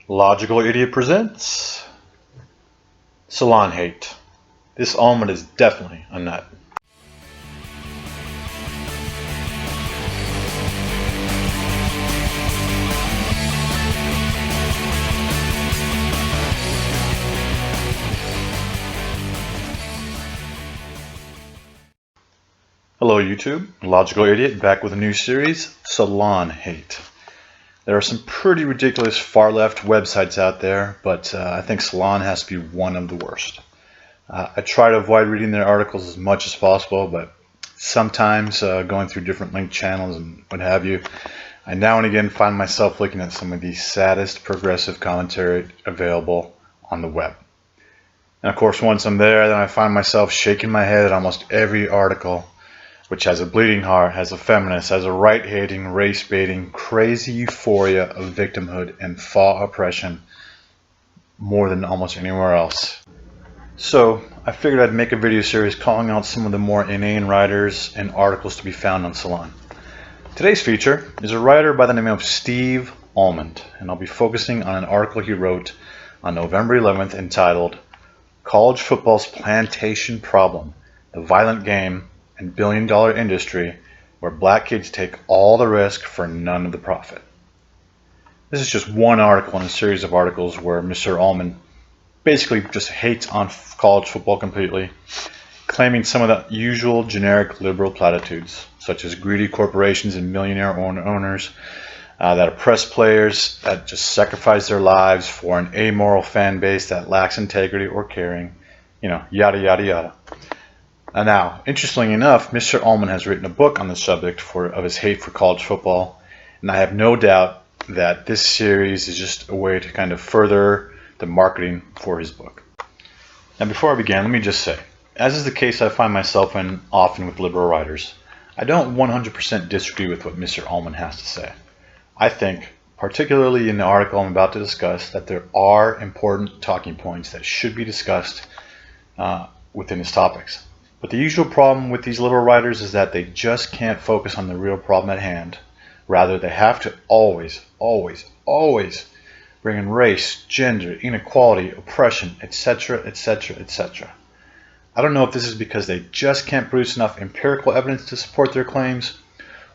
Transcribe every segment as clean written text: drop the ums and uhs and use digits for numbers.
Logical Idiot presents Salon Hate. This almond is definitely a nut. Hello YouTube, Logical Idiot back with a new series, Salon Hate. There are some pretty ridiculous far-left websites out there, but I think Salon has to be one of the worst. I try to avoid reading their articles as much as possible, but sometimes going through different link channels and what have you, I now and again find myself looking at some of the saddest progressive commentary available on the web. And of course, once I'm there, then I find myself shaking my head at almost every article which has a bleeding heart, has a feminist, has a right-hating, race-baiting, crazy euphoria of victimhood and fall oppression more than almost anywhere else. So I figured I'd make a video series calling out some of the more inane writers and articles to be found on Salon. Today's feature is a writer by the name of Steve Almond, and I'll be focusing on an article he wrote on November 11th entitled College Football's Plantation Problem, the Violent Game and billion-dollar industry where black kids take all the risk for none of the profit. This is just one article in a series of articles where Mr. Almond basically just hates on college football completely, claiming some of the usual generic liberal platitudes, such as greedy corporations and millionaire owners that oppress players, that just sacrifice their lives for an amoral fan base that lacks integrity or caring, yada, yada, yada. Now, interestingly enough, Mr. Almond has written a book on the subject of his hate for college football, and I have no doubt that this series is just a way to kind of further the marketing for his book. Now, before I begin, let me just say, as is the case I find myself in often with liberal writers, I don't 100% disagree with what Mr. Almond has to say. I think, particularly in the article I'm about to discuss, that there are important talking points that should be discussed within his topics. But the usual problem with these liberal writers is that they just can't focus on the real problem at hand. Rather, they have to always bring in race, gender, inequality, oppression, etc., etc., etc. I don't know if this is because they just can't produce enough empirical evidence to support their claims,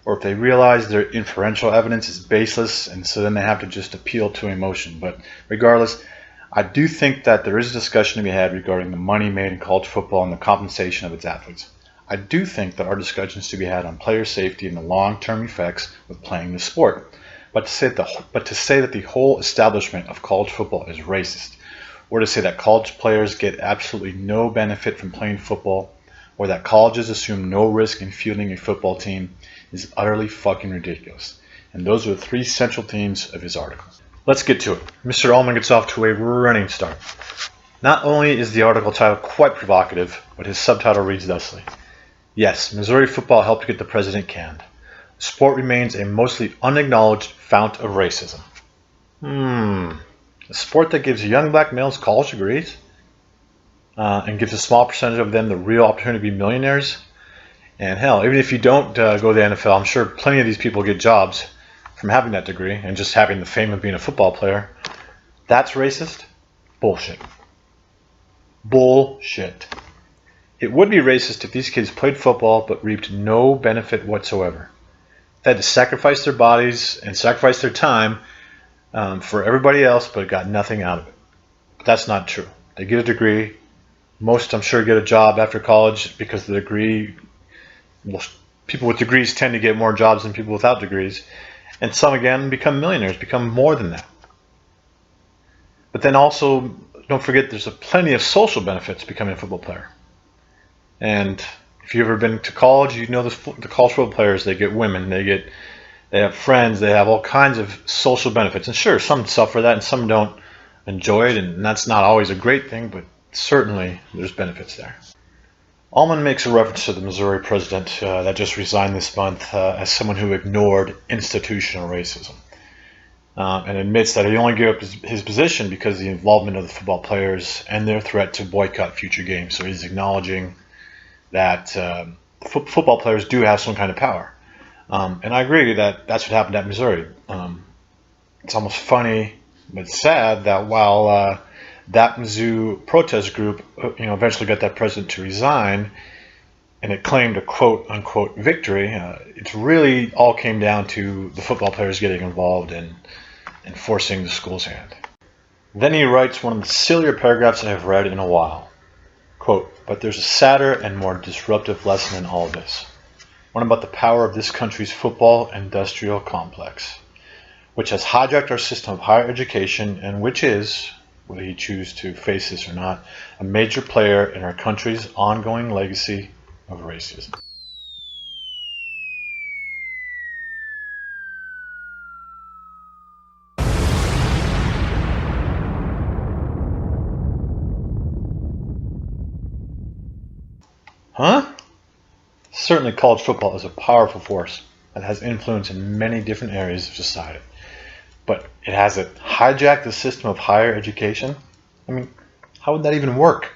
or if they realize their inferential evidence is baseless and so then they have to just appeal to emotion. But regardless, I do think that there is a discussion to be had regarding the money made in college football and the compensation of its athletes. I do think that our discussion is to be had on player safety and the long-term effects of playing the sport. But to say that the whole establishment of college football is racist, or to say that college players get absolutely no benefit from playing football, or that colleges assume no risk in fielding a football team is utterly fucking ridiculous. And those are the three central themes of his article. Let's get to it. Mr. Almond gets off to a running start. Not only is the article title quite provocative, but his subtitle reads thusly: Yes, Missouri football helped get the president canned. The sport remains a mostly unacknowledged fount of racism. A sport that gives young black males college degrees and gives a small percentage of them the real opportunity to be millionaires. And hell, even if you don't go to the NFL, I'm sure plenty of these people get jobs from having that degree and just having the fame of being a football player. That's racist? Bullshit. Bullshit. It would be racist if these kids played football but reaped no benefit whatsoever. They had to sacrifice their bodies and sacrifice their time for everybody else but got nothing out of it. But that's not true. They get a degree. Most, I'm sure, get a job after college because the degree, well, people with degrees tend to get more jobs than people without degrees. And some, again, become millionaires, become more than that. But then also, don't forget, there's plenty of social benefits to becoming a football player. And if you've ever been to college, you know the college football players, they get women, they have friends, they have all kinds of social benefits. And sure, some suffer that and some don't enjoy it, and that's not always a great thing, but certainly there's benefits there. Almond makes a reference to the Missouri president that just resigned this month as someone who ignored institutional racism and admits that he only gave up his position because of the involvement of the football players and their threat to boycott future games. So he's acknowledging that football players do have some kind of power. And I agree that that's what happened at Missouri. It's almost funny But it's sad that while that Mizzou protest group, eventually got that president to resign, and it claimed a quote-unquote victory, it really all came down to the football players getting involved and forcing the school's hand. Then he writes one of the sillier paragraphs I have read in a while. Quote, "But there's a sadder and more disruptive lesson in all this. One about the power of this country's football industrial complex, which has hijacked our system of higher education and which is, whether you choose to face this or not, a major player in our country's ongoing legacy of racism." Huh? Certainly college football is a powerful force that has influence in many different areas of society. But has it hijacked the system of higher education? I mean, how would that even work?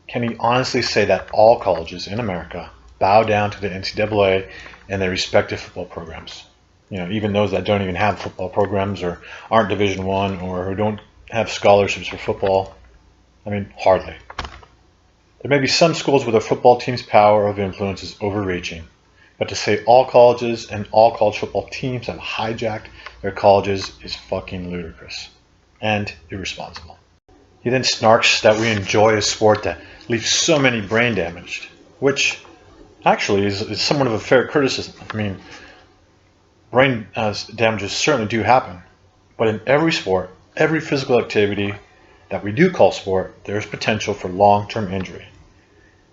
Can you honestly say that all colleges in America bow down to the NCAA and their respective football programs? Even those that don't even have football programs or aren't Division I or who don't have scholarships for football? I mean, hardly. There may be some schools where the football team's power of influence is overreaching, but to say all colleges and all college football teams have hijacked their colleges is fucking ludicrous and irresponsible. He then snarks that we enjoy a sport that leaves so many brain damaged, which actually is somewhat of a fair criticism. I mean, brain damages certainly do happen, but in every sport, every physical activity that we do call sport, there is potential for long-term injury.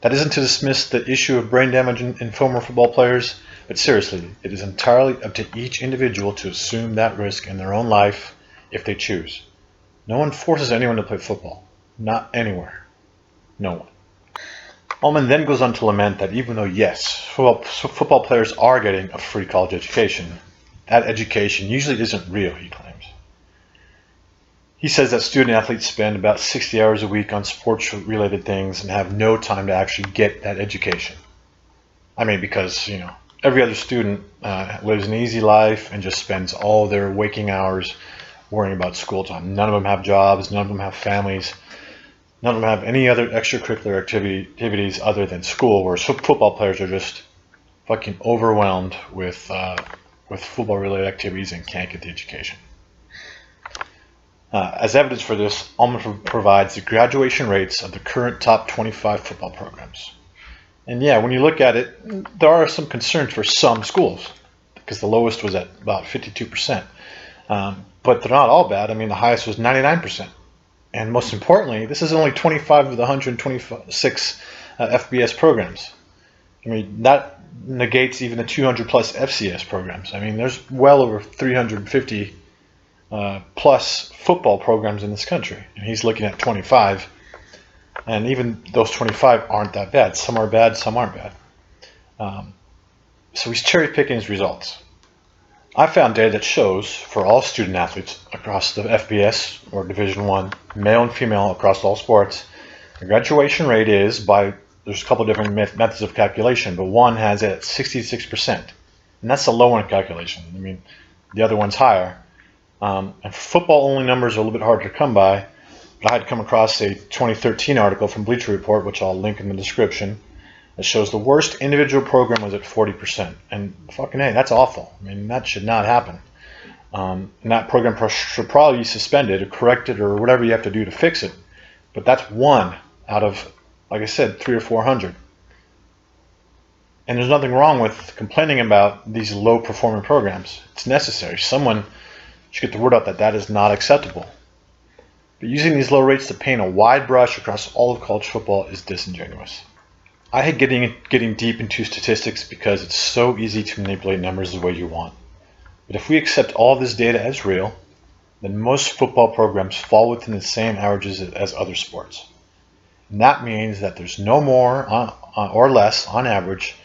That isn't to dismiss the issue of brain damage in former football players, but seriously, it is entirely up to each individual to assume that risk in their own life if they choose. No one forces anyone to play football. Not anywhere. No one. Almond then goes on to lament that even though, yes, football players are getting a free college education, that education usually isn't real, he claims. He says that student athletes spend about 60 hours a week on sports-related things and have no time to actually get that education. I mean, because, every other student lives an easy life and just spends all their waking hours worrying about school time. None of them have jobs, none of them have families, none of them have any other extracurricular activities other than school, whereas football players are just fucking overwhelmed with football-related activities and can't get the education. As evidence for this, Almond provides the graduation rates of the current top 25 football programs. And yeah, when you look at it, there are some concerns for some schools, because the lowest was at about 52%. But they're not all bad. I mean, the highest was 99%. And most importantly, this is only 25 of the 126 FBS programs. I mean, that negates even the 200 plus FCS programs. I mean, there's well over 350 plus football programs in this country, and he's looking at 25, and even those 25 aren't that bad. Some are bad, some aren't bad. So he's cherry picking his results. I found data that shows for all student athletes across the FBS or Division I, male and female across all sports, the graduation rate is there's a couple of different methods of calculation, but one has it at 66%, and that's the low one calculation. I mean, the other one's higher. And football-only numbers are a little bit harder to come by, but I had come across a 2013 article from Bleacher Report, which I'll link in the description, that shows the worst individual program was at 40%. And fucking hey, that's awful. I mean, that should not happen. And that program should probably be suspended or corrected or whatever you have to do to fix it. But that's one out of, like I said, 300 or 400. And there's nothing wrong with complaining about these low-performing programs. It's necessary. Someone should get the word out that that is not acceptable. But using these low rates to paint a wide brush across all of college football is disingenuous. I hate getting deep into statistics because it's so easy to manipulate numbers the way you want. But if we accept all this data as real, then most football programs fall within the same averages as other sports. And that means that there's no more or less, on average,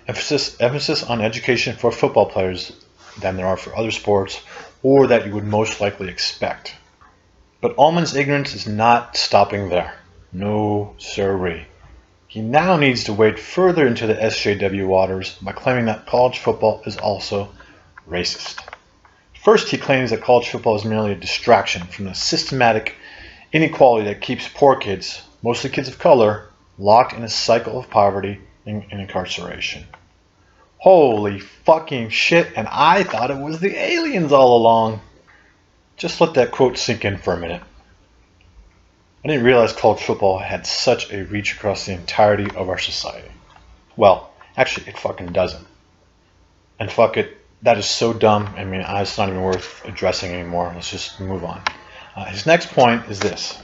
emphasis on education for football players than there are for other sports, or that you would most likely expect. But Almond's ignorance is not stopping there. No sirree. He now needs to wade further into the SJW waters by claiming that college football is also racist. First, he claims that college football is merely a distraction from the systematic inequality that keeps poor kids, mostly kids of color, locked in a cycle of poverty and incarceration. Holy fucking shit, and I thought it was the aliens all along. Just let that quote sink in for a minute. I didn't realize college football had such a reach across the entirety of our society. Well, actually, it fucking doesn't. And fuck it, that is so dumb. I mean, it's not even worth addressing anymore. Let's just move on. His next point is this.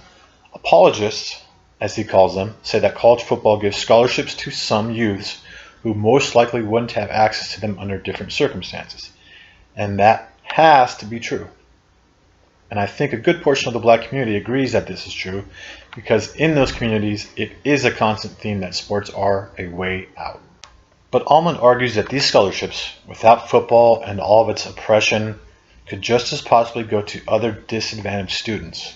Apologists, as he calls them, say that college football gives scholarships to some youths who most likely wouldn't have access to them under different circumstances. And that has to be true. And I think a good portion of the black community agrees that this is true, because in those communities, it is a constant theme that sports are a way out. But Almond argues that these scholarships, without football and all of its oppression, could just as possibly go to other disadvantaged students.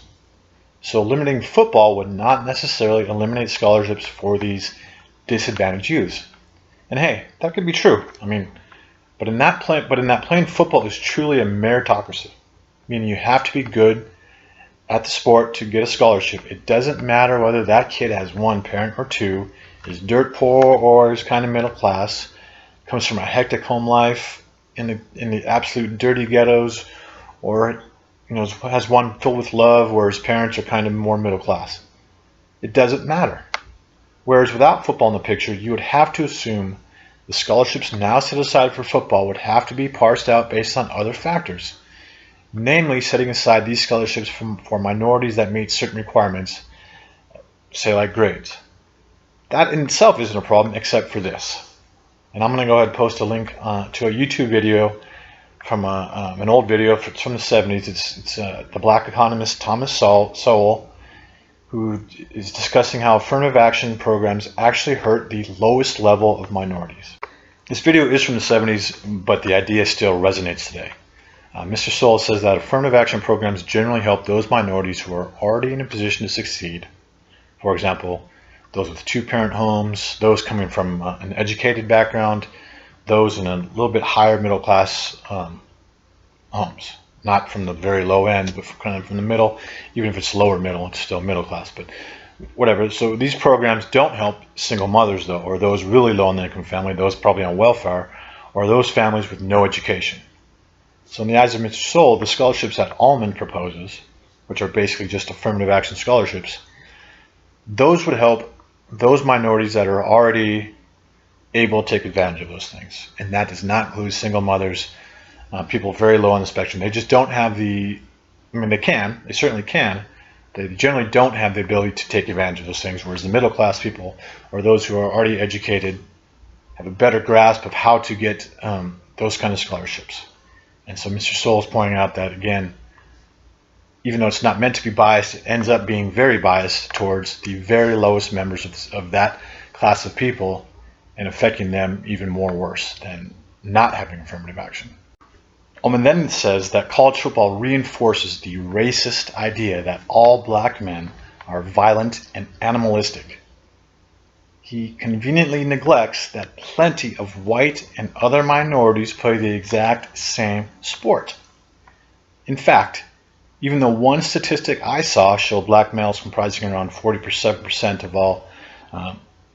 So limiting football would not necessarily eliminate scholarships for these disadvantaged youths. And hey, that could be true. I mean, but in that plane, football is truly a meritocracy, meaning you have to be good at the sport to get a scholarship. It doesn't matter whether that kid has one parent or two, is dirt poor or is kind of middle class, comes from a hectic home life in the absolute dirty ghettos, or has one filled with love where his parents are kind of more middle class. It doesn't matter. Whereas without football in the picture, you would have to assume the scholarships now set aside for football would have to be parsed out based on other factors, namely setting aside these scholarships for minorities that meet certain requirements, say like grades. That in itself isn't a problem except for this. And I'm going to go ahead and post a link to a YouTube video from an old video from the 70s. It's the black economist Thomas Sowell, who is discussing how affirmative action programs actually hurt the lowest level of minorities. This video is from the 70s, but the idea still resonates today. Mr. Sowell says that affirmative action programs generally help those minorities who are already in a position to succeed. For example, those with two-parent homes, those coming from an educated background, those in a little bit higher middle-class homes. Not from the very low end, but kind of from the middle. Even if it's lower middle, it's still middle class, but whatever. So these programs don't help single mothers, though, or those really low in the income family, those probably on welfare, or those families with no education. So in the eyes of Mr. Sowell, the scholarships that Almond proposes, which are basically just affirmative action scholarships, those would help those minorities that are already able to take advantage of those things. And that does not include single mothers, people very low on the spectrum. They just don't have they certainly can. They generally don't have the ability to take advantage of those things, whereas the middle class people or those who are already educated have a better grasp of how to get those kind of scholarships. And so Mr. Sowell is pointing out that, again, even though it's not meant to be biased, it ends up being very biased towards the very lowest members of that class of people and affecting them even more worse than not having affirmative action. Almond then says that college football reinforces the racist idea that all black men are violent and animalistic. He conveniently neglects that plenty of white and other minorities play the exact same sport. In fact, even though one statistic I saw showed black males comprising around 47% of all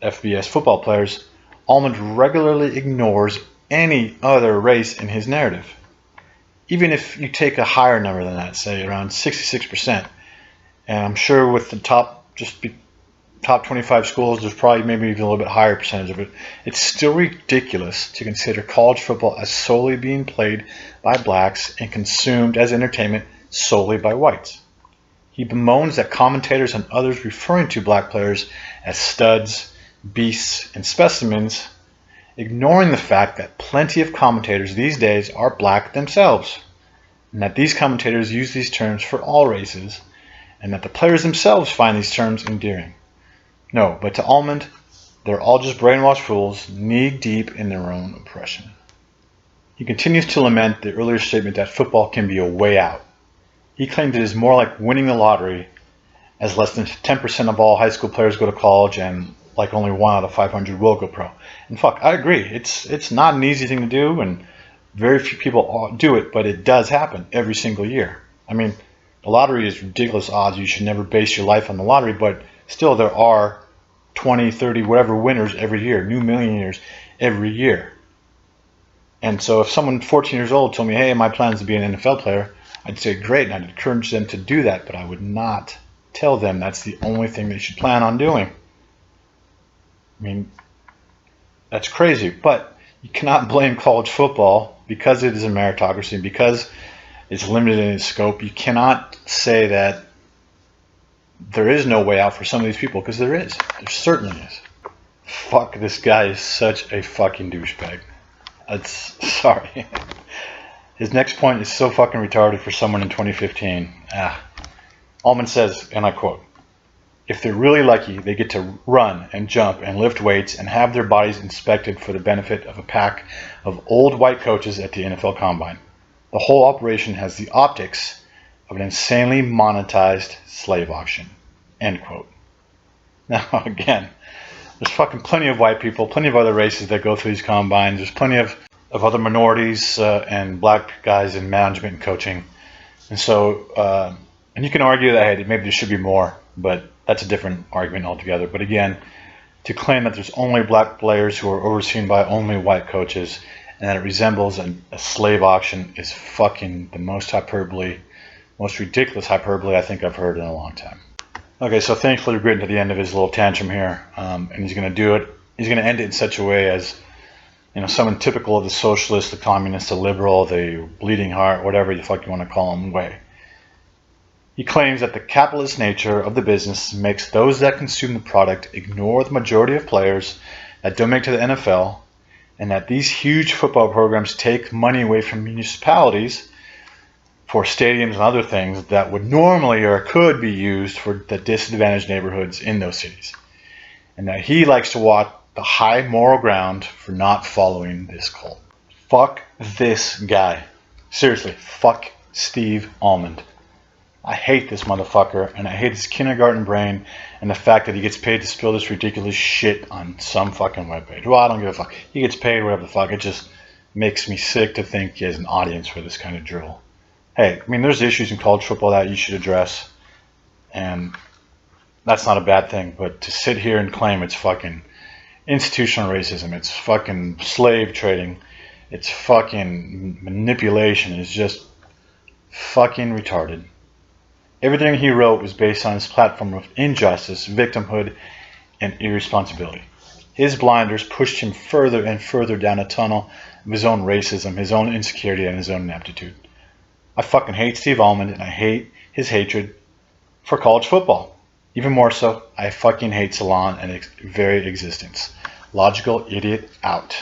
FBS football players, Almond regularly ignores any other race in his narrative. Even if you take a higher number than that, say around 66%, and I'm sure with the top 25 schools, there's probably maybe even a little bit higher percentage of it, it's still ridiculous to consider college football as solely being played by blacks and consumed as entertainment solely by whites. He bemoans that commentators and others referring to black players as studs, beasts, and specimens, ignoring the fact that plenty of commentators these days are black themselves, and that these commentators use these terms for all races, and that the players themselves find these terms endearing. No, but to Almond, they're all just brainwashed fools, knee-deep in their own oppression. He continues to lament the earlier statement that football can be a way out. He claimed it is more like winning the lottery, as less than 10% of all high school players go to college and like only 1 out of 500 will go pro. And fuck, I agree. It's not an easy thing to do, and Very few people do it, but it does happen every single year. I mean, the lottery is ridiculous odds. You should never base your life on the lottery, but still there are 20, 30, whatever winners every year, new millionaires every year. And so if someone 14 years old told me, hey, my plan is to be an NFL player, I'd say great, and I'd encourage them to do that, but I would not tell them that's the only thing they should plan on doing. I mean, that's crazy, but you cannot blame college football because it is a meritocracy, because it's limited in its scope. You cannot say that there is no way out for some of these people, because there is. There certainly is. Fuck, this guy is such a fucking douchebag. Sorry. His next point is so fucking retarded for someone in 2015. Almond says, and I quote, if they're really lucky, they get to run and jump and lift weights and have their bodies inspected for the benefit of a pack of old white coaches at the NFL Combine. The whole operation has the optics of an insanely monetized slave auction. End quote. Now, again, there's fucking plenty of white people, plenty of other races that go through these combines. There's plenty of other minorities and black guys in management and coaching. And so, and you can argue that, hey, maybe there should be more, but that's a different argument altogether. But again, to claim that there's only black players who are overseen by only white coaches and that it resembles a slave auction is fucking the most hyperbole, most ridiculous hyperbole I think I've heard in a long time. Okay, so thankfully we're getting to the end of his little tantrum here, and he's going to do it. He's going to end it in such a way as, you know, someone typical of the socialist, the communist, the liberal, the bleeding heart, whatever the fuck you want to call him, way. He claims that the capitalist nature of the business makes those that consume the product ignore the majority of players that don't make to the NFL, and that these huge football programs take money away from municipalities for stadiums and other things that would normally or could be used for the disadvantaged neighborhoods in those cities. And that he likes to walk the high moral ground for not following this cult. Fuck this guy. Seriously, fuck Steve Almond. I hate this motherfucker, and I hate his kindergarten brain and the fact that he gets paid to spill this ridiculous shit on some fucking webpage. Well, I don't give a fuck. He gets paid, whatever the fuck. It just makes me sick to think he has an audience for this kind of drill. Hey, I mean, there's issues in college football that you should address, and that's not a bad thing, but to sit here and claim it's fucking institutional racism, it's fucking slave trading, it's fucking manipulation is just fucking retarded. Everything he wrote was based on his platform of injustice, victimhood, and irresponsibility. His blinders pushed him further and further down a tunnel of his own racism, his own insecurity, and his own ineptitude. I fucking hate Steve Almond, and I hate his hatred for college football. Even more so, I fucking hate Salon and its very existence. Logical idiot out.